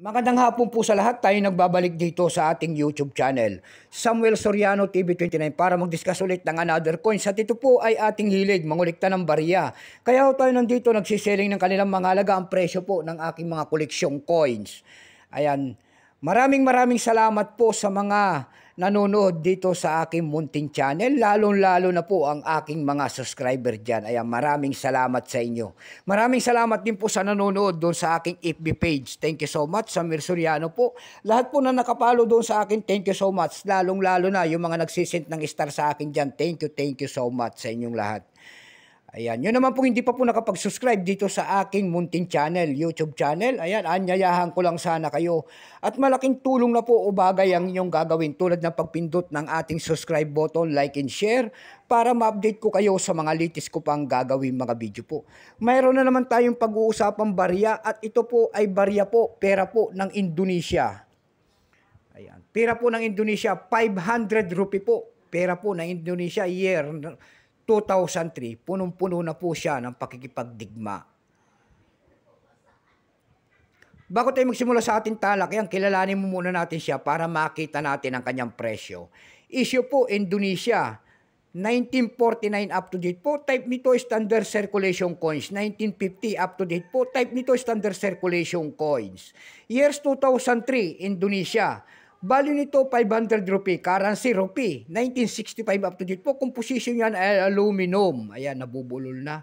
Magandang hapon po sa lahat. Tayo nagbabalik dito sa ating YouTube channel, Samuel Soriano TV29, para mag-discuss ulit ng another coins. At ito po ay ating hilig, mangulikta ng barya. Kaya tayo nandito nagsiselling ng kanilang mga alaga ang presyo po ng aking mga koleksyong coins. Ayan, maraming salamat po sa mga nanonood dito sa aking munting channel, lalong-lalo na po ang aking mga subscriber dyan. Ayan, maraming salamat sa inyo. Maraming salamat din po sa nanonood doon sa aking FB page. Thank you so much, Samuel Soriano po. Lahat po na nakapalo doon sa akin, thank you so much. Lalong-lalo na yung mga nagsisend ng star sa akin dyan. Thank you so much sa inyong lahat. Ayan, yun naman po hindi pa po nakapag-subscribe dito sa aking munting channel, YouTube channel. Ayan, anyayahan ko lang sana kayo. At malaking tulong na po o bagay ang inyong gagawin tulad ng pagpindot ng ating subscribe button, like and share para ma-update ko kayo sa mga latest ko pang gagawin mga video po. Mayroon na naman tayong pag-uusapang barya at ito po ay barya po, pera po ng Indonesia. Ayan, pera po ng Indonesia, 500 rupee po. Pera po ng Indonesia year 2003, punong-puno na po siya ng pakikipagdigma. Bago tayo magsimula sa ating talakayan, kilalanin mo muna natin siya para makita natin ang kanyang presyo. Issue po, Indonesia, 1949 up to date po. Type nito standard circulation coins. 1950 up to date po. Type nito standard circulation coins. Years 2003, Indonesia. Value nito 500 rupee, currency rupee, 1965 up to date po. Composition yan ay aluminum. Ayan, nabubulol na.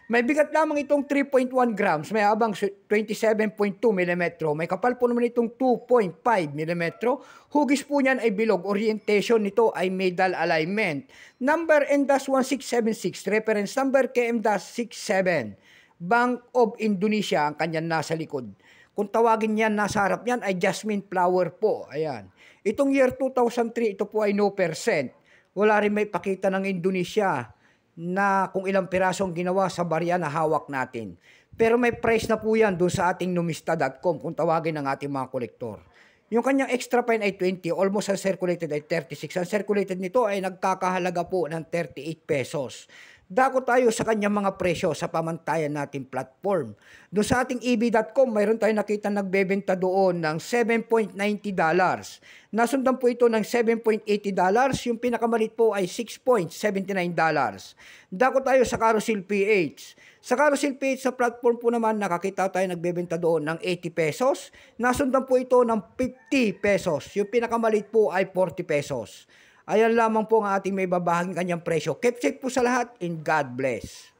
May bigat lamang itong 3.1 grams, may habang 27.2 mm. May kapal po naman itong 2.5 mm. Hugis po niyan ay bilog. Orientation nito ay medal alignment. Number N-1676, reference number KM-67. Bank of Indonesia ang kanyang nasa likod. Kung tawagin yan, nasa harap yan ay jasmine flower po. Ayan. Itong year 2003, ito po ay no percent. Wala rin may pakita ng Indonesia na kung ilang pirasong ginawa sa barya na hawak natin. Pero may price na po yan doon sa ating numista.com kung tawagin ng ating mga kolektor. Yung kanyang extra fine ay 20, almost uncirculated ay 36. Ang circulated nito ay nagkakahalaga po ng 38 pesos. Dako tayo sa kanyang mga presyo sa pamantayan nating platform. Doon sa ating eb.com, mayroon tayong nakita nagbebenta doon ng $7.90. Nasundan po ito ng $7.80. Yung pinakamalit po ay $6.79. Dako tayo sa Carousel PH. Sa Carousel PH sa platform po naman, nakakita tayo nagbebenta doon ng 80 pesos. Nasundan po ito ng 50 pesos. Yung pinakamalit po ay 40 pesos. Ayan lamang po ang ating may babahaging kanyang presyo. Keep safe po sa lahat and God bless.